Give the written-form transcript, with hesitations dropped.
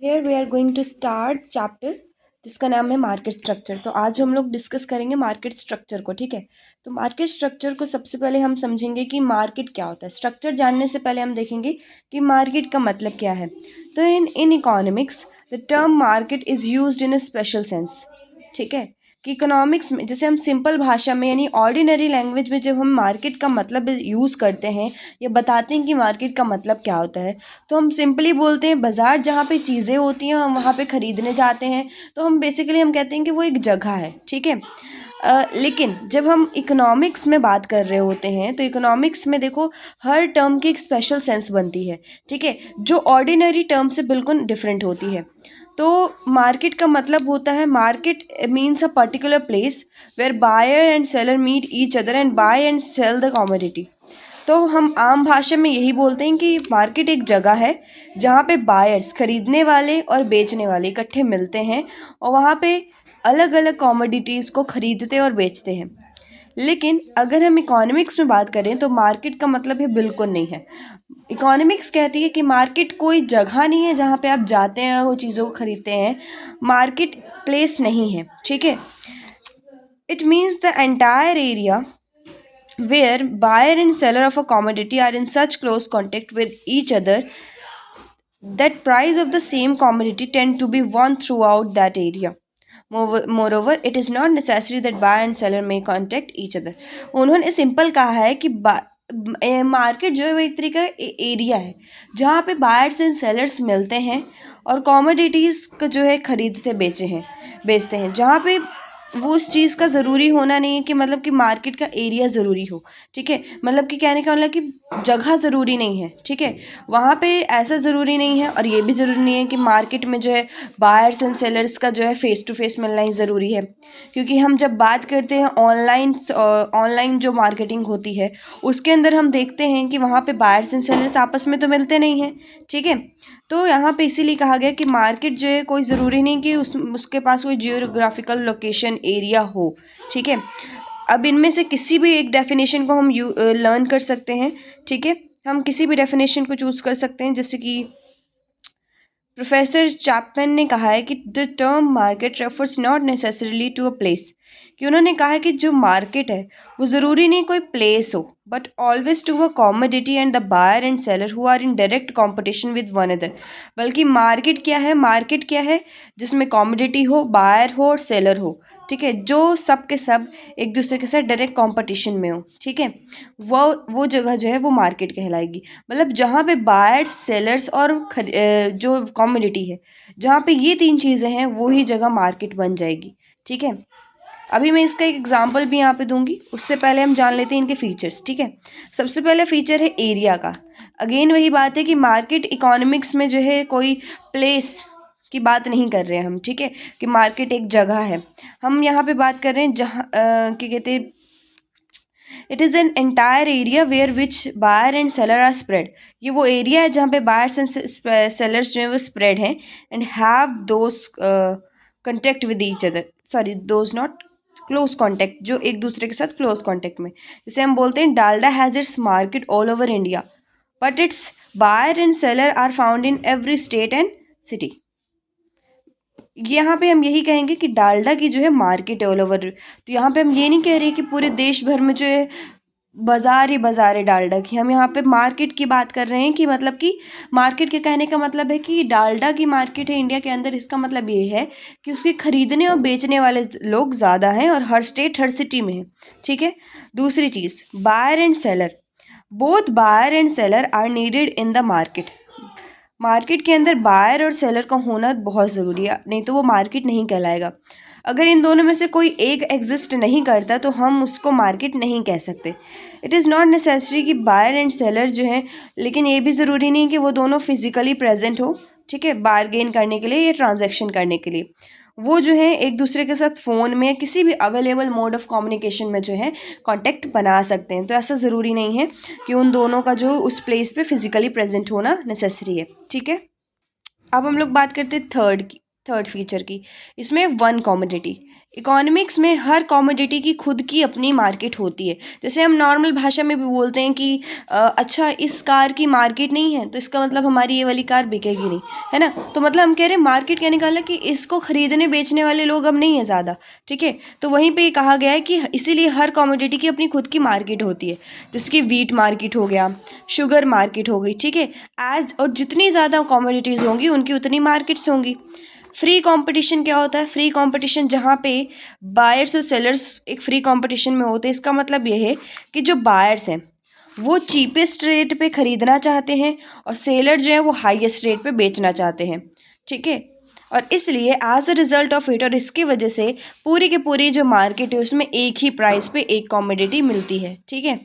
Here we are going to start chapter जिसका नाम है मार्केट स्ट्रक्चर। तो आज हम लोग डिस्कस करेंगे मार्केट स्ट्रक्चर को। ठीक है, तो मार्केट स्ट्रक्चर को सबसे पहले हम समझेंगे कि मार्केट क्या होता है। स्ट्रक्चर जानने से पहले हम देखेंगे कि मार्केट का मतलब क्या है। तो in economics the term market is used in a special sense. ठीक है, कि इकोनॉमिक्स में जैसे हम सिंपल भाषा में यानी ऑर्डिनरी लैंग्वेज में जब हम मार्केट का मतलब यूज़ करते हैं या बताते हैं कि मार्केट का मतलब क्या होता है, तो हम सिंपली बोलते हैं बाज़ार जहाँ पे चीज़ें होती हैं हम वहाँ पे ख़रीदने जाते हैं। तो हम बेसिकली हम कहते हैं कि वो एक जगह है। ठीक है, लेकिन जब हम इकोनॉमिक्स में बात कर रहे होते हैं तो इकोनॉमिक्स में देखो हर टर्म की एक स्पेशल सेंस बनती है। ठीक है, जो ऑर्डिनरी टर्म से बिल्कुल डिफरेंट होती है। तो मार्केट का मतलब होता है, market means a particular place where buyer and seller meet each other and buy and sell the commodity. तो हम आम भाषा में यही बोलते हैं कि मार्केट एक जगह है जहाँ पे बायर्स खरीदने वाले और बेचने वाले इकट्ठे मिलते हैं और वहाँ पे अलग अलग कमोडिटीज़ को खरीदते और बेचते हैं। लेकिन अगर हम इकोनॉमिक्स में बात करें तो मार्केट का मतलब ये बिल्कुल नहीं है। इकोनॉमिक्स कहती है कि मार्केट कोई जगह नहीं है जहाँ पे आप जाते हैं वो चीज़ों को खरीदते हैं। मार्केट प्लेस नहीं है। ठीक है, it means the entire area where buyer and seller of a commodity are in such close contact with each other that price of the same commodity tend to be one throughout that area. Moreover, it is not necessary that buyer and seller may contact each other. उन्होंने simple कहा है कि market जो है वो एक तरीका area है जहाँ पे बायर्स एंड सेलर्स मिलते हैं और कमोडिटीज़ को जो है खरीदते बेचते हैं, जहाँ पे वो उस चीज़ का ज़रूरी होना नहीं है कि मतलब कि मार्केट का एरिया ज़रूरी हो। ठीक है, मतलब कि कहने का मतलब कि जगह ज़रूरी नहीं है। ठीक है, वहाँ पे ऐसा ज़रूरी नहीं है और ये भी ज़रूरी नहीं है कि मार्केट में जो है बायर्स एंड सेलर्स का जो है फ़ेस टू फेस मिलना ही ज़रूरी है। क्योंकि हम जब बात करते हैं ऑनलाइन जो मार्केटिंग होती है उसके अंदर हम देखते हैं कि वहाँ पे बायर्स एंड सेलर्स आपस में तो मिलते नहीं हैं। ठीक है, तो यहाँ पे इसीलिए कहा गया कि मार्केट जो है कोई ज़रूरी नहीं कि उसके पास कोई जियोग्राफिकल लोकेशन एरिया हो। ठीक है, अब इनमें से किसी भी एक डेफिनेशन को हम लर्न कर सकते हैं। ठीक है, हम किसी भी डेफिनेशन को चूज़ कर सकते हैं, जैसे कि प्रोफेसर चैपमैन ने कहा है कि the term market refers not necessarily to a place, कि उन्होंने कहा है कि जो मार्केट है वो ज़रूरी नहीं कोई प्लेस हो but always to a commodity and the buyer and seller who are in direct competition with one other. बल्कि मार्केट क्या है जिसमें कॉमोडिटी हो, बायर हो और सेलर हो। ठीक है, जो सब के सब एक दूसरे के साथ डायरेक्ट कंपटीशन में हो। ठीक है, वो जगह जो है वो मार्केट कहलाएगी। मतलब जहाँ पे बायर्स सेलर्स और जो कमोडिटी है, जहाँ पे ये तीन चीज़ें हैं वही जगह मार्केट बन जाएगी। ठीक है, अभी मैं इसका एक एग्जांपल भी यहाँ पे दूंगी, उससे पहले हम जान लेते हैं इनके फीचर्स। ठीक है, सबसे पहला फीचर है एरिया का। अगेन वही बात है कि मार्केट इकोनॉमिक्स में जो है कोई प्लेस की बात नहीं कर रहे हैं हम। ठीक है, कि मार्केट एक जगह है, हम यहाँ पे बात कर रहे हैं जहाँ क्या कहते हैं, it is an entire area where which buyer and seller are spread. ये वो एरिया है जहाँ पे बायर्स एंड सेलर्स जो है वो स्प्रेड हैं and have those contact with each other, sorry those not close contact, जो एक दूसरे के साथ क्लोज कॉन्टैक्ट में। जैसे हम बोलते हैं Dalda has its market all over India but its buyer and seller are found in every state and city. यहाँ पे हम यही कहेंगे कि डालडा की जो है मार्केट है ऑल ओवर। तो यहाँ पे हम ये नहीं कह रहे कि पूरे देश भर में जो है बाज़ार ही बाज़ार है डालडा की, हम यहाँ पे मार्केट की बात कर रहे हैं कि मतलब कि मार्केट के कहने का मतलब है कि डालडा की मार्केट है इंडिया के अंदर। इसका मतलब ये है कि उसके खरीदने और बेचने वाले लोग ज़्यादा हैं और हर स्टेट हर सिटी में है। ठीक है, दूसरी चीज़ buyer and seller, both buyer and seller are needed in the market. Market के अंदर बायर और सेलर का होना बहुत ज़रूरी है, नहीं तो वो मार्केट नहीं कहलाएगा। अगर इन दोनों में से कोई एक एग्जिस्ट नहीं करता तो हम उसको मार्केट नहीं कह सकते। इट इज़ नॉट नेसेसरी कि बायर एंड सेलर जो है, लेकिन ये भी ज़रूरी नहीं कि वो दोनों फिजिकली प्रेजेंट हो। ठीक है, बारगेन करने के लिए या ट्रांजैक्शन करने के लिए वो जो है एक दूसरे के साथ फ़ोन में किसी भी अवेलेबल मोड ऑफ़ कम्युनिकेशन में जो है कांटेक्ट बना सकते हैं। तो ऐसा ज़रूरी नहीं है कि उन दोनों का जो उस प्लेस पे फिजिकली प्रेजेंट होना नेसेसरी है। ठीक है, अब हम लोग बात करते हैं थर्ड की। थर्ड फीचर की, इसमें वन कॉमोडिटी। इकोनॉमिक्स में हर कॉमोडिटी की खुद की अपनी मार्केट होती है। जैसे हम नॉर्मल भाषा में भी बोलते हैं कि अच्छा इस कार की मार्केट नहीं है तो इसका मतलब हमारी ये वाली कार बिकेगी नहीं, है ना। तो मतलब हम कह रहे हैं मार्केट क्या निकाला कि इसको खरीदने बेचने वाले लोग अब नहीं है ज़्यादा, ठीक है। तो वहीं पे कहा गया है कि इसीलिए हर कॉमोडिटी की अपनी खुद की मार्केट होती है। जैसे कि वीट मार्केट हो गया, शुगर मार्केट हो गई, ठीक है। एज और जितनी ज़्यादा कॉमोडिटीज़ होंगी उनकी उतनी मार्केट्स होंगी। फ्री कंपटीशन क्या होता है? फ्री कंपटीशन जहाँ पे बायर्स और सेलर्स एक फ्री कंपटीशन में होते हैं। इसका मतलब ये है कि जो बायर्स हैं वो चीपेस्ट रेट पे ख़रीदना चाहते हैं और सेलर जो है वो हाईएस्ट रेट पे बेचना चाहते हैं, ठीक है। और इसलिए as a result of it, और इसकी वजह से पूरी की पूरी जो मार्केट है उसमें एक ही प्राइस पे एक कॉमोडिटी मिलती है, ठीक है।